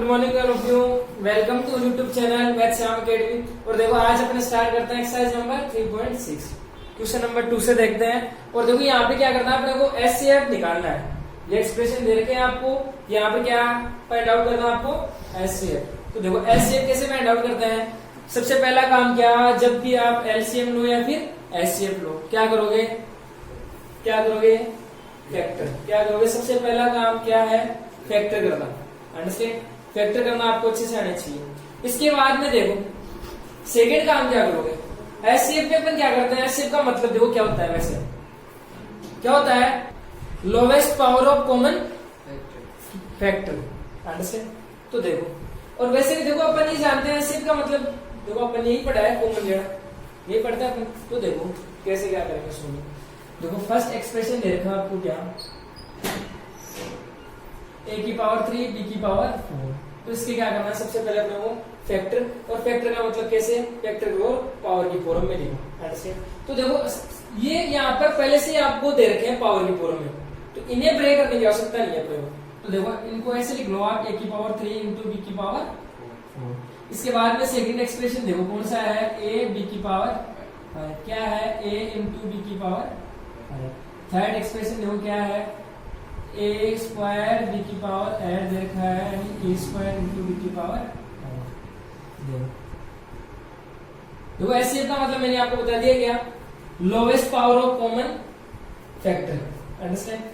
Morning all of you. Welcome to YouTube channel math Shyam academy. और देखो आज अपने स्टार्ट करते हैं एक्सरसाइज नंबर 3.6 क्वेश्चन नंबर 2 से देखते हैं। और देखो यहाँ पे क्या करना है, अपने को एचसीएफ निकालना है। ये एक्सप्रेशन दे रखे हैं आपको, यहाँ पे क्या फाइंड आउट करना है आपको एचसीएफ। तो देखो एचसीएफ कैसे फाइंड आउट करते हैं। सबसे पहला काम क्या, जब भी आप एलसीएम लो या फिर एचसीएफ लो, क्या करोगे फैक्टर। क्या करोगे, सबसे पहला काम क्या है, फैक्टर करना। अंडरस्टैंड, फैक्टर करना आपको अच्छे से आना चाहिए। इसके बाद में देखो सेकंड काम क्या करोगे, एचसीएफ में अपन क्या करते हैं। एचसीएफ का मतलब देखो क्या होता है, वैसे क्या होता है, lowest power of common factor. Understand, तो देखो और वैसे भी देखो अपन ये जानते हैं एचसीएफ का मतलब, देखो अपन यही पढ़ा है, कॉमन लेना यही पढ़ता है अपन। तो देखो कैसे क्या करेंगे, सुनो। देखो फर्स्ट एक्सप्रेशन दे रखा आपको क्या, a की पावर 3 b की पावर 4। तो इसके क्या करना है, सबसे पहले अपने को फैक्टर, और फैक्टर का मतलब कैसे, फैक्टर को पावर की फॉर्म में लिखो। अंडरस्टैंड, तो देखो ये यहाँ पर पहले से आपको दे रखे हैं पावर की फॉर्म में, तो इन्हें ब्रेक करने की आवश्यकता नहीं है अपने को। तो देखो इनको ऐसे लिख लो आप, a की पावर 3 इंटू b की पावर 4। इसके बाद में सेकंड एक्सप्रेशन देखो कौन सा है, a b की पावर क्या है, a इंटू b की पावर। थर्ड एक्सप्रेशन देखो क्या है, ए स्क्वायर बी की पावर ऐड देखा है, यानी ए स्क्वायर इंटू बी की पावर। देखो एचसीएफ का मतलब मैंने आपको बता दिया क्या, lowest power of common factor. Understand,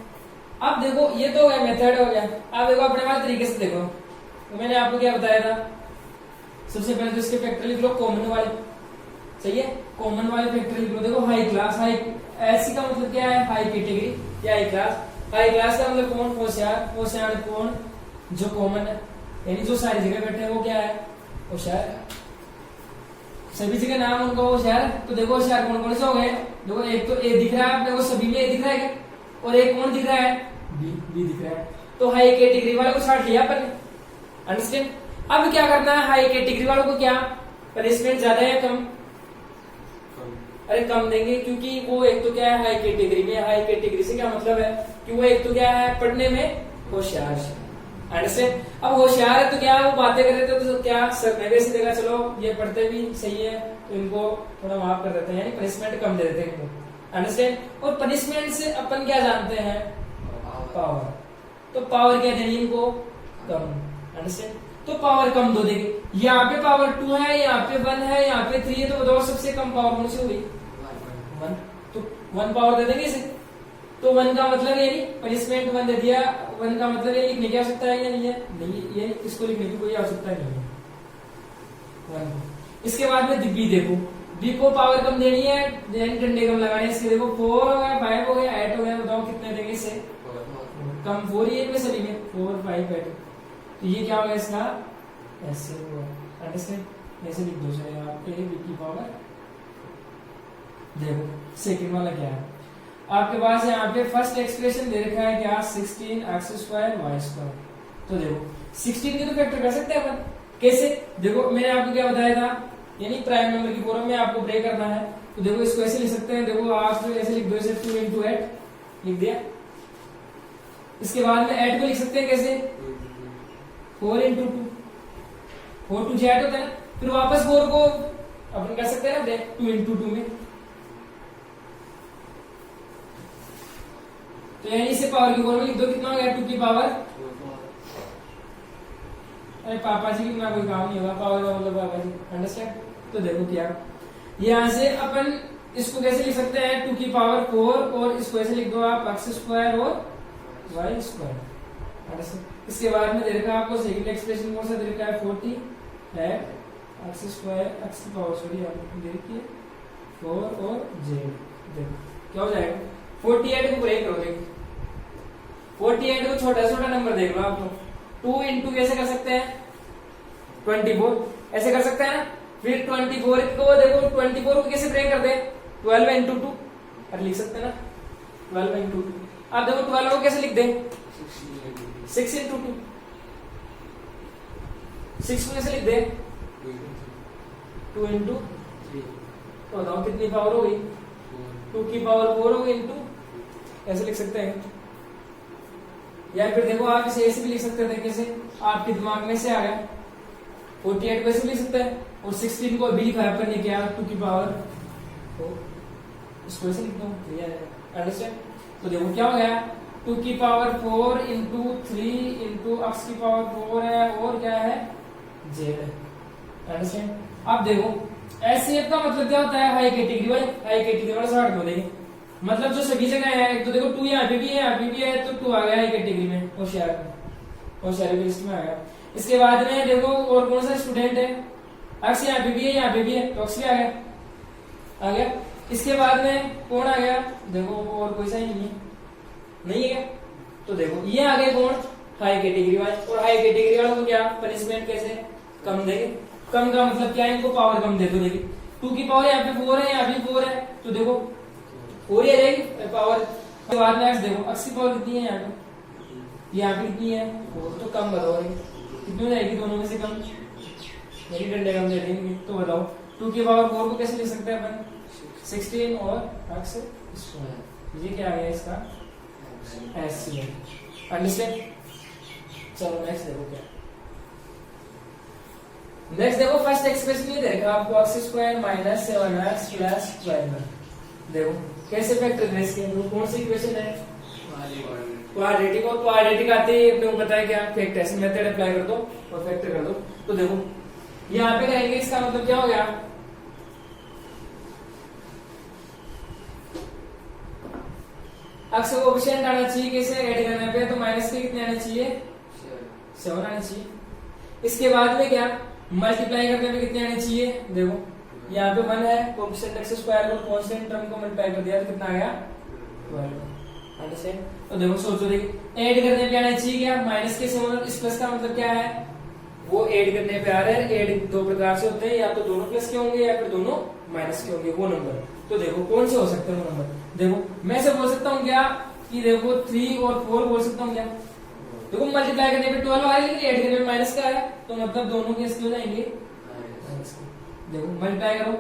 अब देखो ये तो है मेथड हो गया। अब देखो अपने वाले तरीके से देखो, तो मैंने आपको क्या बताया था, सबसे पहले तो इसके फैक्टर लिख लो कॉमन वाले, सही है, कॉमन वाले फैक्टर लिख लो। देखो हाई क्लास, हाई ऐसी का मतलब क्या है, हाई कैटेगरी या हाई क्लास। हाई क्लास का मतलब कौन, होशियार। होशियार कौन, जो कॉमन है, यानी जो सारी जगह बैठे हैं वो क्या है, होशियार। सभी जगह नाम उनका होशियार। तो देखो होशियार कौन कौन से हो गए, देखो एक तो ए दिख रहा है अपने को, सभी में ए दिख रहा है क्या, और एक कौन दिख रहा है, बी दिख रहा है। तो हाई कैटेगरी वाले को छाट लिया अपन। अंडरस्टैंड, अब क्या करना है, हाई कैटेगरी वालों को क्या पनिशमेंट ज्यादा है कम, अरे कम देंगे, क्योंकि वो एक तो क्या है हाई कैटेगरी में। हाई कैटेगरी से क्या मतलब है कि वो एक तो क्या है पढ़ने में होशियार। अंडरस्टैंड, अब होशियार है तो क्या वो बातें कर रहे थे, तो क्या सर ने वैसे देखा चलो ये पढ़ते भी सही है, तो इनको थोड़ा माफ कर देते हैं, यानी पनिशमेंट कम दे देते हैं इनको। अंडरस्टैंड, और पनिशमेंट से अपन क्या जानते हैं, पावर। तो पावर क्या देनी इनको, कम। अंडरस्टैंड, तो पावर कम दो देंगे। यहाँ पे पावर 2 है, यहाँ पे 1 है, यहाँ पे 3 है, तो बताओ सबसे कम पावर कौन सी हुई, 1। तो 1 पावर दे देंगे इसे। तो 1 का मतलब यानी पनिशमेंट 1 दे दिया। 1 का मतलब ये लिखने की आवश्यकता है या नहीं है, नहीं, ये इसको लिखने की कोई आवश्यकता नहीं है 1। इसके बाद में बी देखो, बी को पावर कम देनी है, डंडे कम लगाने। इसके देखो 4 हो गया, 5 हो गया, 8 हो गया, बताओ कितने देंगे इसे, कम 4 ही इनमें सभी में, 4 5 8। तो ये क्या होगा इसका, ऐसे होगा। अंडरस्टैंड, ऐसे लिख दो चले आप, ए बी की पावर। देखो सेकंड वाला क्या है आपके पास, यहाँ पे फर्स्ट एक्सप्रेशन दे रखा है क्या, 16 एक्स स्क्वायर वाई स्क्वायर। तो देखो 16 के तो फैक्टर कर सकते हैं अपन, कैसे, देखो मैंने आपको क्या बताया था, यानी प्राइम नंबर की फॉर्म में आपको ब्रेक करना है। तो देखो इसको ऐसे लिख सकते हैं, देखो आप ऐसे लिख दो, इसे 2 इंटू 8 लिख दिया। इसके बाद में 8 को लिख सकते हैं कैसे, 4 इंटू 2, 4 2 8 होता है ना, फिर वापस 4 को अपन कर सकते हैं ना 2 इंटू 2 में। तो यानी इसे पावर की फॉर्म में लिख दो, कितना हो गया 2 की पावर। अरे पापा जी की ना कोई काम नहीं होगा, पावर का मतलब पापा जी। अंडरस्टैंड, तो देखो क्या, यहाँ से अपन इसको कैसे लिख सकते हैं, 2 की पावर 4, और इसको ऐसे लिख दो आप एक्स स्क्वायर और वाई स्क्वायर। अंडरस्टैंड, इसके बाद में दे रखा है आपको सेकंड एक्सप्रेशन कौन सा दे रखा है, 40 है एक्स स्क्वायर, एक्स की पावर सॉरी आपको दे रखी है 4 और जेड। देखो क्या हो जाएगा, 48 को ब्रेक करोगे, 48 को छोटा छोटा नंबर देख लो आप, 2 इंटू कैसे कर सकते हैं 24, ऐसे कर सकते हैं ना। फिर 24 को देखो, 24 को कैसे ब्रेक कर दे, 12 इंटू 2 और लिख सकते हैं ना, 12 इंटू 2। आप देखो 12 को कैसे लिख दे, 6 इंटू 2, 6 को कैसे लिख दे 2 इंटू 3। तो बताओ कितनी पावर हो गई, 2 की पावर 4 हो गई इंटू, ऐसे लिख सकते हैं या फिर देखो आप इसे ऐसे भी लिख सकते थे, कैसे आपके दिमाग में से आ गया 48 वैसे भी लिख सकते हैं, और 16 को अभी लिखा है अपन ने क्या 2 की पावर, तो इसको ऐसे लिखता हूँ, अंडरस्टैंड। तो देखो क्या हो गया 2 की पावर 4 इंटू 3 इंटू x की पावर 4 है, और क्या है z है, अंडरस्टैंड। अब देखो एचसीएफ का मतलब क्या होता है, हाई कैटेगरी वाले, हाई कैटेगरी वाला शॉर्ट को देखें, मतलब जो सभी जगह है, एक तो देखो 2 यहाँ पे भी है, यहाँ पे भी है, तो 2 आ गया हाई कैटेगरी में, होशियार की लिस्ट में आ गया। इसके बाद में देखो और कौन सा स्टूडेंट है, अक्स यहाँ पे भी है, यहाँ पे भी है, तो अक्स भी आ गया। इसके बाद में कौन आ गया, देखो और कोई सा ही नहीं है, तो देखो ये आ गए कौन, हाई कैटेगरी वाले। और हाई कैटेगरी वालों को क्या पनिशमेंट कैसे कम देंगे, कम का मतलब क्या है, इनको पावर कम दे दो। देखिए 2 की पावर यहाँ पे 4 है, यहाँ भी 4 है, तो देखो 4 ही आ जाएगी पावर। के बाद में एक्स देखो, एक्स की पावर कितनी है, यहाँ पे कितनी है 4, तो कम बताओ कितनी हो जाएगी दोनों में से कम, मेरी डंडे कम दे देंगे, तो बताओ 2 की पावर 4 को कैसे लिख सकते हैं अपन 16 और एक्स स्क्वायर, ये क्या आ गया इसका एचसीएफ, अंडरस्टैंड। चलो नेक्स्ट देखो क्या, नेक्स्ट देखो फर्स्ट एक्सप्रेशन ये देखा आपको x square minus 7x plus 12। देखो कैसे फैक्टर करें इसके, कौन सी इक्वेशन है क्वाड्रेटिक, और क्वाड्रेटिक आते ही अपने को पता है क्या फैक्टराइजेशन मेथड अप्लाई कर दो और फैक्टर कर दो। तो देखो यहाँ पे करेंगे, इसका मतलब क्या हो गया, एक्स कोएफिशिएंट आना चाहिए कैसे ऐड करने पे, तो माइनस के कितने आने चाहिए 7 आने चाहिए। इसके बाद में क्या मल्टीप्लाई करने में कितने आने चाहिए, देखो यहाँ पे 1 है, कोएफिशिएंट एक्स स्क्वायर को कांस्टेंट टर्म को मल्टीप्लाई कर दिया तो कितना आ गया 12, अंडरस्टैंड। तो देखो सोचो, देखिए ऐड करने पे आना चाहिए क्या माइनस के 7, इस प्लस का मतलब क्या है, वो ऐड करने पे आ रहा है। ऐड दो प्रकार से होते हैं, या तो दोनों प्लस के होंगे या फिर दोनों माइनस के होंगे, वो नंबर। तो देखो कौन से हो सकते हैं वो नंबर, देखो मैं से बोल सकता हूँ क्या कि देखो 3 और 4 बोल सकता हूँ क्या, देखो मल्टीप्लाई करने पे 12 आया, लेकिन ऐड करने पे माइनस का आया, तो मतलब दोनों के इसके हो जाएंगे माइनस के। देखो मल्टीप्लाई करो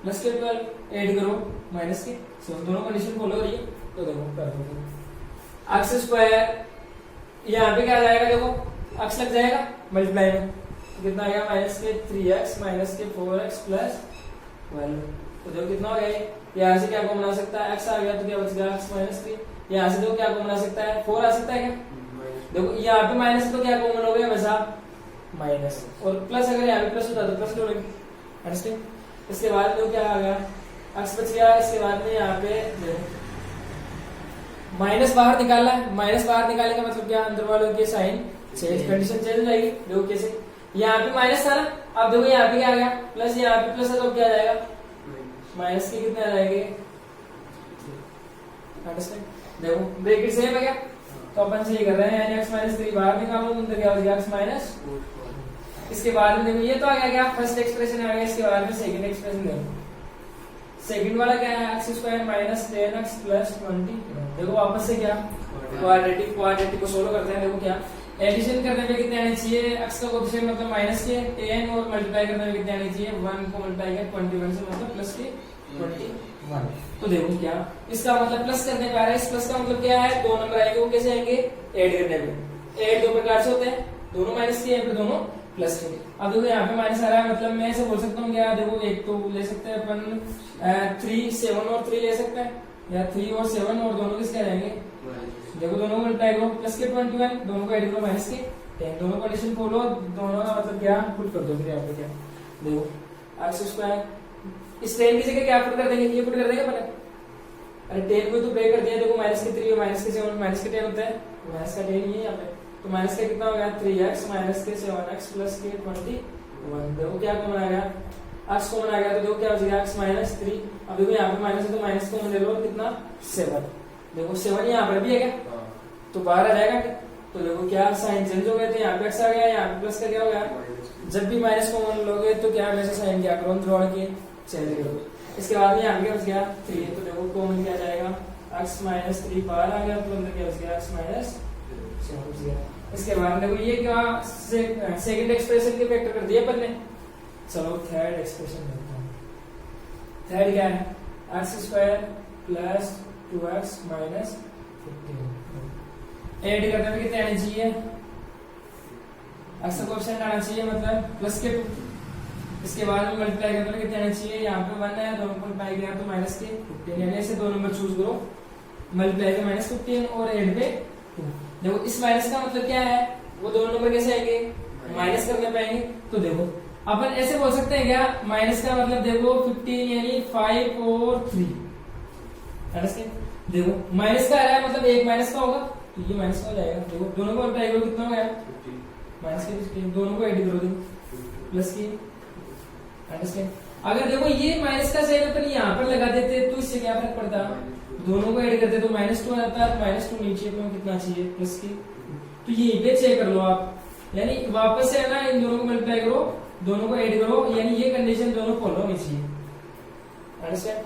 प्लस के 12, ऐड करो माइनस के 7, दोनों कंडीशन फॉलो करिए, तो देखो कर दो एक्स स्क्वायर, यहाँ पे क्या आ जाएगा, देखो एक्स लग जाएगा मल्टीप्लाई में, तो कितना आएगा माइनस के 3x माइनस के 4x प्लस 12। तो देखो कितना हो गया, यहाँ से क्या कॉमन आ सकता है, x आ गया तो क्या बच गया x माइनस 3, यहाँ से देखो क्या कॉमन आ सकता है 4 आ सकता है क्या, देखो यहाँ पे माइनस तो क्या कॉमन हो गया हमेशा माइनस, और प्लस अगर यहाँ पे प्लस होता तो प्लस जोड़ेंगे, अंडरस्टैंड। इसके बाद में क्या आ गया x बच गया। इसके बाद में यहाँ पे देखो माइनस बाहर निकालना है, माइनस बाहर निकालने का मतलब क्या, अंदर वालों के साइन चेंज, कंडीशन चेंज हो जाएगी। देखो कैसे, यहाँ पे माइनस था ना, अब देखो यहाँ पे क्या आ गया प्लस, यहाँ पे प्लस है तो क्या आ जाएगा माइनस के कितने आ जाएंगे, अंडरस्टैंड। देखो ब्रैकेट सेम है क्या, तो अपन से ये कर रहे हैं x माइनस 3 बाहर निकालो, अंदर क्या हो गया x माइनस। इसके बाद में देखो ये तो आ गया क्या फर्स्ट एक्सप्रेशन आ गया। इसके बाद में सेकंड एक्सप्रेशन देखो, सेकंड वाला क्या है x square minus 10x plus 20। देखो वापस से क्या क्वाड्रेटिक को सोल्व करते हैं। देखो क्या एडिशन करने पे कितने आने चाहिए, x का कोएफिशिएंट मतलब माइनस के 10, और मल्टीप्लाई करने पे कितने आने चाहिए 1 को मल्टीप्लाई कर 21 से मतलब प्लस के 21। तो देखो क्या इसका मतलब प्लस करने पे आ रहा है, इस प्लस का मतलब क्या है, दो नंबर आएंगे वो कैसे आएंगे ऐड करने पे। ऐड दो प्रकार से होते हैं, दोनों माइनस के या फिर दोनों प्लस के। अब देखो यहाँ पे माइनस आ रहा है, मतलब मैं ऐसे बोल सकता हूँ क्या, देखो एक तो ले सकते हैं अपन 3 7 और 3 ले सकते हैं, या 3 और 7 और दोनों किसके आ जाएंगे, देखो दोनों को मल्टीप्लाई करो प्लस के 21, दोनों को ऐड करो माइनस के 10, दोनों कंडीशन फॉलो, दोनों का मतलब क्या पुट कर दो। फिर यहाँ पे क्या देखो एक्स स्क्वायर, इस 10 की जगह क्या पुट कर देंगे, ये पुट कर देंगे अपन, अरे 10 को तो ब्रेक कर दिया, देखो माइनस के 3 और माइनस के 7 माइनस के 10 होता है, माइनस का 10 ये यहाँ पे, तो माइनस का कितना हो गया 3x माइनस के 7x प्लस के 21। देखो क्या कॉमन आ गया, x कॉमन आ गया, तो देखो क्या हो जाएगा x माइनस 3। अब देखो यहाँ पे माइनस है तो माइनस कॉमन ले लो, कितना 7। देखो 7 यहाँ पर भी है क्या, तो बाहर आ जाएगा। तो देखो क्या साइन चेंज हो गए थे, यहाँ पे x आ गया, यहाँ पे प्लस का क्या हो गया, जब भी माइनस कॉमन लोगे तो क्या हमेशा साइन क्या करो जोड़ के चेंज करो। इसके बाद में यहाँ पे क्या बच गया 3, तो देखो कॉमन क्या जाएगा x माइनस 3 बाहर आ गया, तो अंदर क्या बच गया x माइनस 7 बच गया। इसके बाद देखो ये क्या सेकंड एक्सप्रेशन के फैक्टर कर दिया अपन ने। चलो थर्ड एक्सप्रेशन देखते हैं। थर्ड क्या है x square plus 2x minus 15। Add करने में कितने आने चाहिए, एक्स का कोएफिशिएंट आना चाहिए मतलब प्लस के 2। इसके बाद में मल्टीप्लाई करने में कितने आने चाहिए, यहाँ पे 1 है, दोनों को मल्टीप्लाई किया तो माइनस के 15, यानी ऐसे दो नंबर चूज करो, मल्टीप्लाई के माइनस 15 और ऐड पे 2। देखो इस माइनस का मतलब क्या है, वो दोनों नंबर कैसे आएंगे, माइनस करने पाएंगे। तो देखो अपन ऐसे बोल सकते हैं क्या, माइनस का मतलब देखो 15 यानी 5 और 3, देखो माइनस का आ रहा है मतलब एक माइनस का होगा तो ये माइनस का हो जाएगा। देखो दोनों को मल्टीप्लाई करो कितना हो गया, माइनस के 15, दोनों को ऐड करो देखो प्लस की, अंडरस्टैंड। अगर देखो ये माइनस का साइन अपन यहाँ पर लगा देते तो इससे क्या फर्क पड़ता, दोनों को ऐड करते तो -2 आता है, -2 नीचे अपने कितना चाहिए प्लस की, तो यहीं पे चेक कर लो आप, यानी वापस से है ना इन दोनों को मल्टीप्लाई करो, दोनों को ऐड करो, यानी ये कंडीशन दोनों फॉलो होनी चाहिए, अंडरस्टैंड।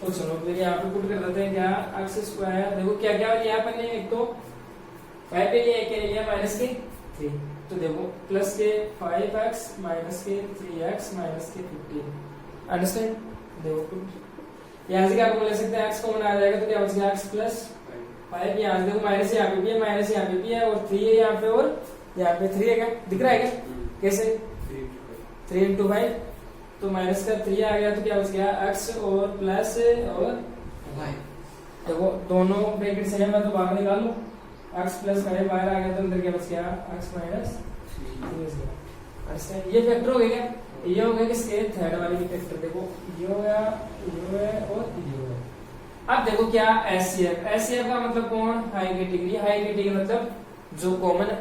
तो चलो फिर यहाँ पे पुट कर देते हैं क्या, एक्स स्क्वायर, देखो क्या क्या लिया अपन ने, एक तो 5 पे लिया, एक लिया माइनस के 3, तो देखो प्लस के 5x माइनस के 3x माइनस के 15, अंडरस्टैंड। देखो यहाँ से क्या कॉमन ले सकते हैं, x कॉमन आ जाएगा तो क्या बचेगा x प्लस 5, यहाँ से देखो माइनस यहाँ पे भी है, माइनस यहाँ पे भी है, और 3 है यहाँ पे, और यहाँ पे 3 है, क्या दिख रहा है क्या, कैसे 3 into 5, तो माइनस का 3 आ गया तो क्या बच गया x और प्लस और y, देखो दोनों ब्रैकेट सेम है तो बाहर निकाल लो, x प्लस 5 बाहर आ गया तो अंदर क्या बच गया x माइनस 3। ये फैक्टर हो गया क्या, ये हो गया किसके, थर्ड वाले के फैक्टर, देखो ये हो गया, ये और ये हो गया। अब देखो क्या एचसीएफ का मतलब कौन, हाई कैटेगरी, हाई कैटेगरी मतलब जो कॉमन,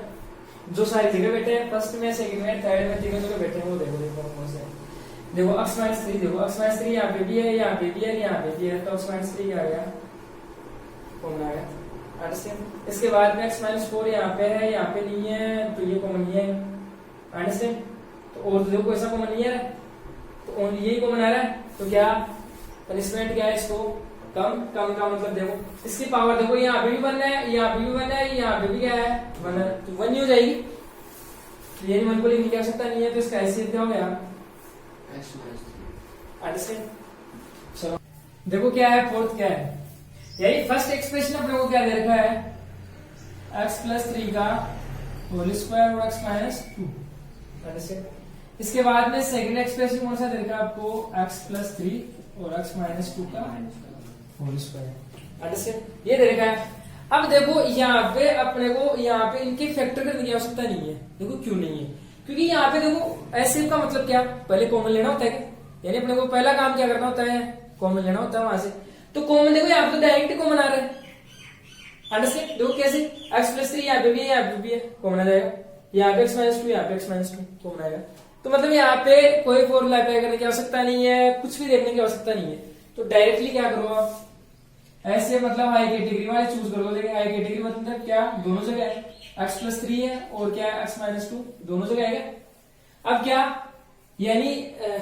जो सारी जगह बैठे हैं, फर्स्ट में सेकंड में थर्ड में तीनों जगह बैठे हैं वो देखो देखो कौन से, देखो x माइनस 3, देखो x माइनस 3 यहाँ पे भी है, यहाँ पे भी है, यहाँ पे भी है, तो x माइनस 3 आ गया, कॉमन आ गया, अंडरस्टैंड। इसके बाद में x माइनस 4 यहाँ पे है, यहाँ पे नहीं है, तो ये कॉमन नहीं है, अंडरस्टैंड। तो और तो देखो ऐसा कॉमन नहीं है, तो ओनली यही कॉमन आ रहा है, तो क्या पनिशमेंट क्या है, इसको कम, कम का मतलब देखो इसकी पावर देखो यहाँ पे भी 1 है, यहाँ पे भी 1 है, यहाँ पे भी क्या है 1 है, तो 1 ही हो जाएगी, ये 1 को लिखने की आवश्यकता नहीं है, तो इसका हैसियत क्या हो गया, अंडरस्टैंड। चलो देखो क्या है, फोर्थ क्या है, यही फर्स्ट एक्सप्रेशन अपने को क्या दे रखा है, x प्लस 3 का होल स्क्वायर और x माइनस 2, अंडरस्टैंड। इसके बाद में सेकंड एक्सप्रेशन कौन सा दे रखा है आपको, x प्लस 3 और x माइनस 2 का होल स्क्वायर, अंडरस्टैंड, ये दे रखा है। अब देखो यहाँ पे अपने को यहाँ पे इनके फैक्टर करने की आवश्यकता नहीं है, देखो क्यों नहीं है, क्योंकि यहाँ पे देखो ऐसे का मतलब क्या, पहले कॉमन लेना होता है क्या, यानी अपने को पहला काम क्या करना होता है, कॉमन लेना होता है वहां से, तो कॉमन देखो यहाँ पे तो डायरेक्ट कॉमन आ रहा है, अंडरस्टैंड। देखो कैसे, x प्लस 3 यहाँ पे भी है, यहाँ पे भी है, कॉमन आ जाएगा, यहाँ पे x माइनस 2, यहाँ पे x माइनस 2 कॉमन आएगा, तो मतलब यहाँ पे कोई फॉर्मूला अप्लाई करने की आवश्यकता नहीं है, कुछ भी देखने की आवश्यकता नहीं है, तो डायरेक्टली क्या करो आप, ऐसे मतलब हाई कैटेगरी वाले चूज कर लो, लेकिन हाई कैटेगरी मतलब क्या, दोनों जगह है, x प्लस 3 है और क्या x माइनस 2 दोनों जगह है क्या। अब क्या, यानी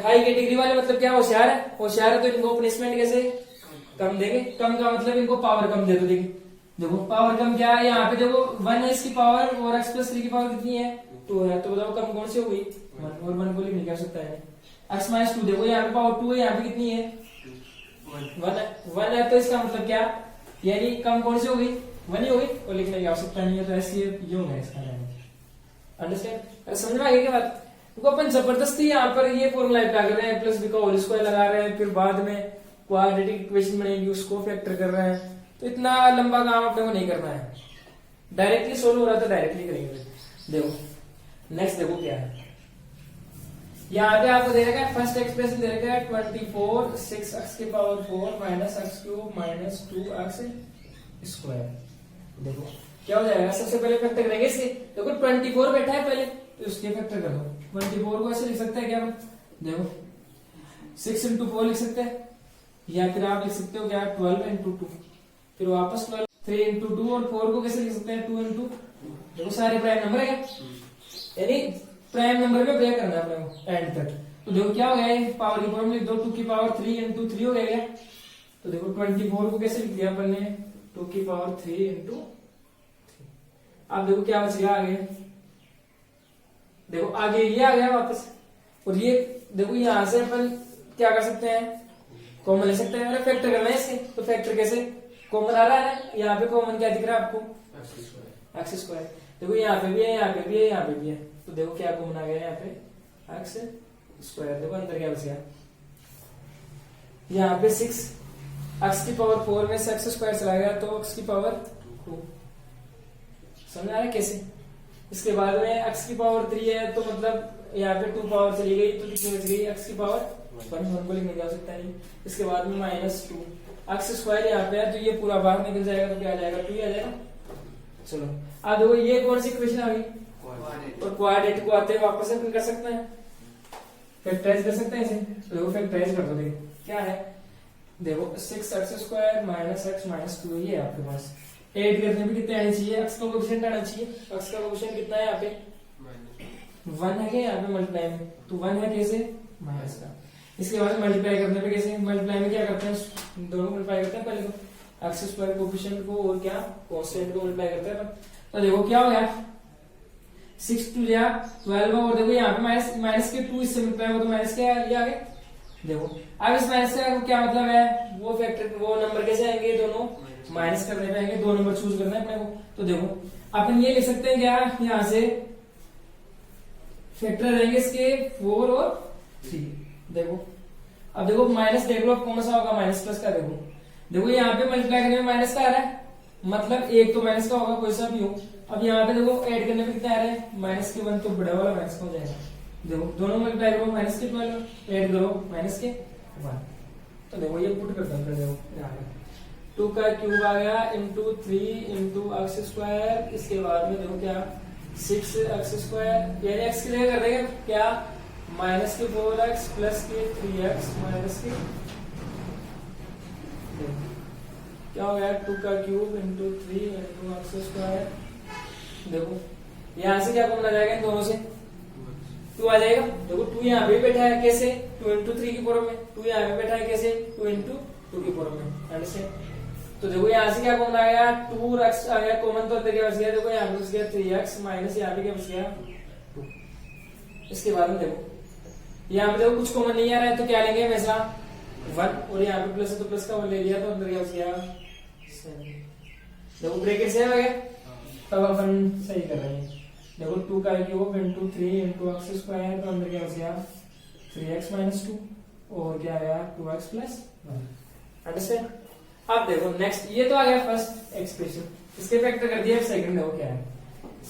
हाई कैटेगरी वाले मतलब क्या, होशियार है, होशियार है तो इनको पनिशमेंट कैसे कम देंगे, कम का मतलब इनको पावर कम दे दो, देखो पावर कम क्या है, यहाँ पे देखो 1 है इसकी पावर और x प्लस 3 की पावर कितनी है 2 है, तो बताओ कम कौन सी हो गई 1, और 1 को लिखने की आवश्यकता है, x माइनस 2 देखो यहाँ पे पावर 2 है, यहाँ पे कितनी है 1 है, तो इसका मतलब क्या, यानी कम कौन सी हो गई 1 ही हो गई, और लिखने की आवश्यकता नहीं है, तो ऐसे ये होगा इसका, अंडरस्टैंड। समझ में आ गई क्या बात, तो अपन जबरदस्ती यहाँ पर ये फॉर्मूला लगा कर रहे हैं, प्लस बी का होल स्क्वायर लगा रहे हैं, फिर बाद में क्वाड्रेटिक इक्वेशन बनेगी उसको फैक्टर कर रहे हैं, तो इतना लंबा काम अपने को नहीं करना है, डायरेक्टली सोल्व हो रहा है तो डायरेक्टली करेंगे। देखो नेक्स्ट देखो क्या है, यहाँ पे आपको दे रखा है फर्स्ट एक्सप्रेशन दे रखा है 24 6x की power 4 minus x cube minus 2x square. देखो क्या हो जाएगा, सबसे पहले फैक्टर करेंगे इसके, देखो 24 बैठा है पहले तो उसके फैक्टर कर दो, 24 को ऐसे लिख सकते हैं क्या, देखो 6 into 4 लिख सकते हैं, या फिर आप लिख सकते हो क्या 12 into 2, फिर वापस 12, 3 into 2 और 4 को कैसे लिख सकते हैं 2 into, देखो सारे प्राइम नंबर है क्या, यानी प्राइम नंबर में ब्रेक करना है अपने को एंड तक, तो देखो क्या हो गया, पावर की फॉर्म लिख दो 2 की पावर 3 into 3 हो गया, तो देखो 24 को कैसे लिख दिया अपन ने 2 की पावर 3 into 3। अब देखो क्या बच गया आगे, देखो आगे ये आ गया वापस, और ये देखो यहां से अपन क्या कर सकते हैं, कॉमन ले सकते हैं, फैक्टर करना है इससे, तो फैक्टर कैसे, कॉमन आ रहा है, यहाँ पे कॉमन क्या दिख रहा है आपको एक्स स्क्वायर। देखो यहाँ पे भी है, यहाँ पे भी है, यहाँ पे भी है, तो देखो क्या कॉमन आ गया यहाँ पे एक्स स्क्वायर। देखो अंदर क्या बच गया, यहाँ पे 6 एक्स की पावर 4 में से एक्स स्क्वायर चला गया तो एक्स की पावर 2। समझ आ रहा है कैसे। इसके बाद में एक्स की पावर 3 है तो मतलब यहाँ पे 2 पावर चली गई तो कितनी बच गई, एक्स की पावर 1 को लिखने जा सकता है। इसके बाद में -2 एक्स स्क्वायर यहाँ पे है तो ये पूरा बाहर निकल जाएगा तो क्या आ जाएगा, 2 आ जाएगा। चलो अब देखो ये कौन सी इक्वेशन आ गई, और क्वाड्रेटिक को आते हैं वापस से कर सकते हैं, फैक्टराइज कर सकते हैं इसे। तो देखो फैक्टराइज कर दो, देखो क्या है, देखो 6x² माइनस x माइनस 2 ये आपके पास। ऐड करने में कितने आने चाहिए, x का कोएफिशिएंट आना चाहिए। x का कोएफिशिएंट कितना है यहाँ पे 1 है क्या, यहाँ पे मल्टीप्लाई में तो 1 है कैसे माइनस का। इसके बाद मल्टीप्लाई करने पे कैसे, मल्टीप्लाई में क्या करते हैं, दोनों मल्टीप्लाई करते हैं पहले तो x² कोएफिशिएंट को और क्या कांस्टेंट को मल्टीप्लाई करते हैं। तो देखो क्या हो गया 6 2 या 12 और देखो यहाँ पे माइनस के 2 इससे मल्टीप्लाई हो तो माइनस क्या ये आ गया। देखो अब इस माइनस का क्या मतलब है, वो फैक्टर वो नंबर कैसे आएंगे, दोनों माइनस करने पे आएंगे, दो नंबर चूज करना है अपने को। तो देखो अपन ये लिख सकते हैं क्या, यहाँ से फैक्टर रहेंगे इसके 4 और 3। देखो अब देखो माइनस देख लो अब कौन सा होगा, माइनस प्लस का। देखो यहाँ पे मल्टीप्लाई करने में माइनस का आ रहा है, मतलब एक तो माइनस का होगा कोई सा भी हो। अब यहाँ पे देखो ऐड करने में कितना आ रहा है, माइनस के 1 तो बड़ा वाला माइनस का हो जाएगा। देखो दोनों मल्टीप्लाई करो माइनस के 12 ऐड करो माइनस के 1। तो देखो ये पुट करता हूँ, देखो 2 का क्यूब आ गया इंटू 3 इंटू x²। इसके बाद में देखो क्या 6x² यानी x की जगह कर देंगे क्या माइनस के 4x प्लस के 3x माइनस के क्या हो गया 2 का क्यूब इंटू 3 इंटू x²। देखो यहां से क्या कॉमन आ जाएगा, इन दोनों से 2 आ जाएगा। देखो 2 यहाँ पे बैठा है कैसे 2 इंटू 3 की पावर में, 2 यहाँ पे बैठा है कैसे 2 इंटू 2 की पावर में। अंडरस्टैंड। तो देखो यहाँ से क्या कॉमन आ गया 2x आ गया कॉमन, तो अंदर क्या बच गया, देखो यहाँ पे बच गया 3x माइनस यहाँ पे क्या बच गया 2। इसके बाद में देखो यहाँ पे देखो कुछ कॉमन नहीं आ रहा है तो क्या लेंगे हमेशा 1, और यहाँ पे प्लस है तो प्लस का 1 ले लिया तो अंदर क्या बच गया 7। देखो ब्रैकेट से आ गया, तब अपन सही कर रहे हैं। देखो 2 का क्यूब इंटू 3 इंटू x² तो अंदर क्या बच गया 3x माइनस 2 और क्या आया 2x प्लस 1। अंडरस्टैंड। अब देखो नेक्स्ट ये तो आ गया फर्स्ट एक्सप्रेशन, इसके फैक्टर कर दिया। सेकंड देखो क्या है,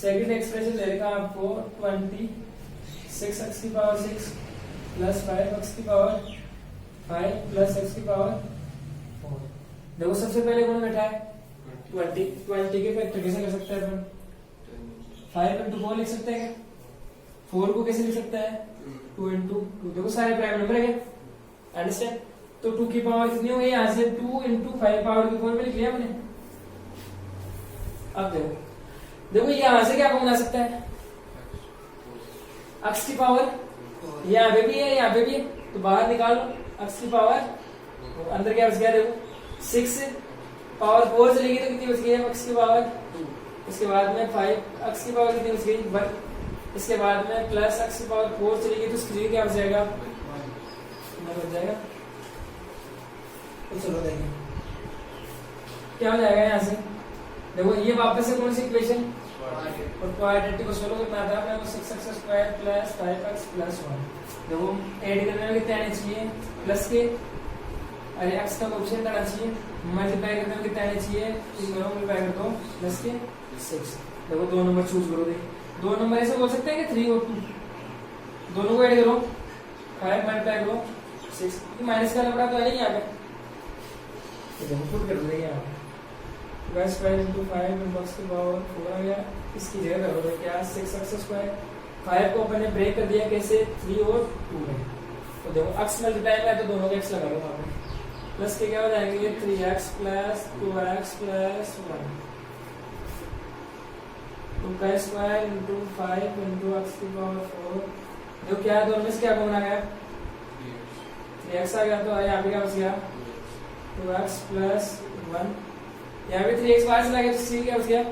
सेकंड एक्सप्रेशन दे रखा आपको 26x की पावर 6 प्लस 5x की पावर 5 प्लस x की पावर 4। देखो सबसे पहले कौन बैठा है 20 के फैक्टर कैसे कर सकते हैं अपन, 5 इंटू 4 लिख सकते हैं, 4 को कैसे लिख सकते हैं 2 इंटू 2। देखो सारे प्राइम नंबर है, अंडरस्टैंड। तो 2 की पावर कितनी हो गई, यहाँ से 2 इंटू 5 पावर की फॉर्म में लिख लिया हमने। अब देखो यहां से क्या कॉमन आ सकता है, x की पावर यहाँ पे भी है यहाँ पे भी है तो बाहर निकालो x की पावर, तो अंदर क्या बच गया देखो 6 पावर 4 चलेगी तो कितनी बच गई है x की पावर 2। इसके बाद में 5 x की पावर कितनी बच गई 1। इसके बाद में प्लस x की पावर 4 चलेगी तो इसकी क्या बच जाएगा 1 बच जाएगा। तो चलो देखिए क्या हो जाएगा यहाँ से, देखो ये वापस से कौन सी इक्वेशन और क्वाड्रेटिक को सोल्व करना था अपने को 6x² प्लस 5x प्लस 1। देखो ऐड करने में कितने आने चाहिए प्लस के, अरे x का कोएफिशिएंट आना चाहिए, मल्टीप्लाई करने में कितने आने चाहिए, इन दोनों मल्टीप्लाई कर दो प्लस के 6। देखो दो नंबर चूज करो, दो नंबर ऐसे बोल सकते हैं कि 3 और 2 दोनों को ऐड करो 5 मल्टीप्लाई करो 6, माइनस का नंबर तो है नहीं यहाँ पे, पुट कर देंगे यहाँ पे y² इंटू 5 इंटू x की पावर 4 आ गया। इसकी जगह करोगे क्या 6x², 5 को अपन ने ब्रेक कर दिया कैसे 3 और 2 में, तो देखो x मल्टीप्लाई में है तो दोनों के x लगा लो वहां पे, प्लस के क्या हो जाएंगे 3x plus 2x plus 1, 2² into 5 into x की पावर 4। देखो क्या दोनों में से क्या कॉमन आ गया 3x आ गया, तो यहाँ पे क्या बच गया 2x प्लस 1, यहाँ पे 3x बाहर चला गया तो c क्या बच गया।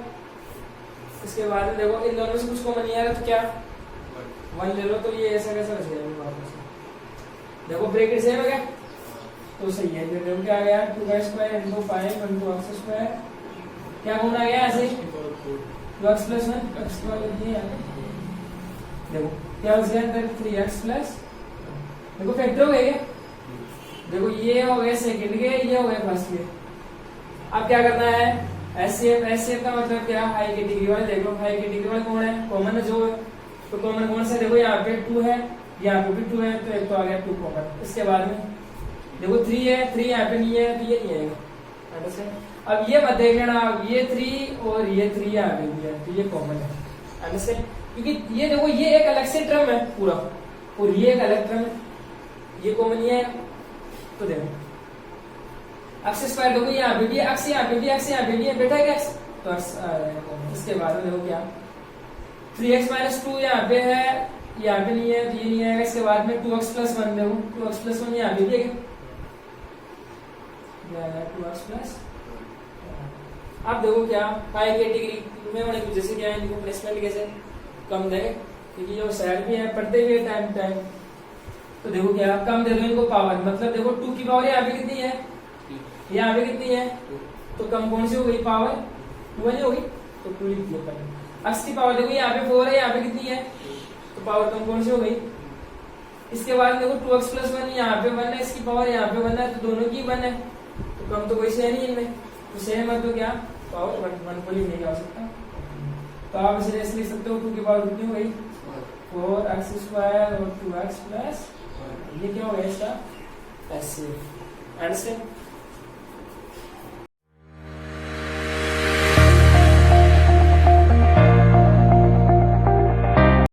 इसके बाद में देखो इन दोनों से कुछ कॉमन नहीं आ रहा तो क्या 1 ले लो, तो ये ऐसा कैसा बच गया वापस। देखो ब्रैकेट सेम है क्या तो सही है। फिर देखो क्या आ गया 2² इंटू 5 इंटू x², क्या कॉमन आ गया ऐसे 2x प्लस 1 x के बाद ये यहाँ पे देखो क्या हो गया 3x प्लस देखो फैक्टर हो गया क्या देखो ये हो गया सेकंड के ये हो गया फर्स्ट के अब क्या करना है एचसीएफ का मतलब क्या हाई की डिग्री वाले देखो हाई की डिग्री वाले कौन है कॉमन जो है तो कॉमन कौन सा देखो यहाँ पे 2 है यहाँ पे भी 2 है तो एक तो आ गया 2 कॉमन इसके बाद में देखो 3 है 3 यहाँ पे नहीं है तो ये नहीं आएगा अंडरस्टैंड अब ये मत देख लेना ये 3 और ये 3 यहाँ पे भी है तो ये कॉमन है अंडरस्टैंड क्योंकि ये देखो ये एक अलग से टर्म है पूरा और ये एक अलग टर्म है ये कॉमन ही है तो देखो एक्स स्क्वायर देखो यहाँ पे भी एक्स यहाँ पे भी एक्स यहाँ पे भी है बेटा क्या एक्स तो एक्स इसके बाद में देखो क्या 3x माइनस 2 यहाँ पे है यहाँ पे नहीं है तो ये नहीं आएगा इसके बाद में 2x प्लस 1 देखो 2x प्लस 1 यहाँ पे भी है 2x प्लस अब देखो क्या हाई कैटेगरी में होने की वजह से क्या है इनको प्लेसमेंट कैसे कम देंगे क्योंकि जो शहर भी है पढ़ते भी है टाइम टाइम तो देखो क्या कम दे दो इनको पावर मतलब देखो 2 की पावर यहाँ पे कितनी है यहाँ पे कितनी है तो कम कौन सी हो गई पावर 2 नहीं होगी तो 2 लिख दिया पहले x की पावर देखो यहाँ पे 4 है यहाँ पे कितनी है तो पावर कम कौन सी हो गई इसके बाद देखो 2x प्लस 1 यहाँ पे 1 है इसकी पावर यहाँ पे 1 है तो दोनों की 1 है तो कम तो कोई से नहीं इनमें तो सेम है तो क्या पावर 1 को लिखने की आवश्यकता तो आप इसे ऐसे लिख सकते हो 2 की पावर कितनी हो गई 4x स्क्वायर और 2x प्लस ये क्या हो गया इसका एचसीएफ अंडरस्टैंड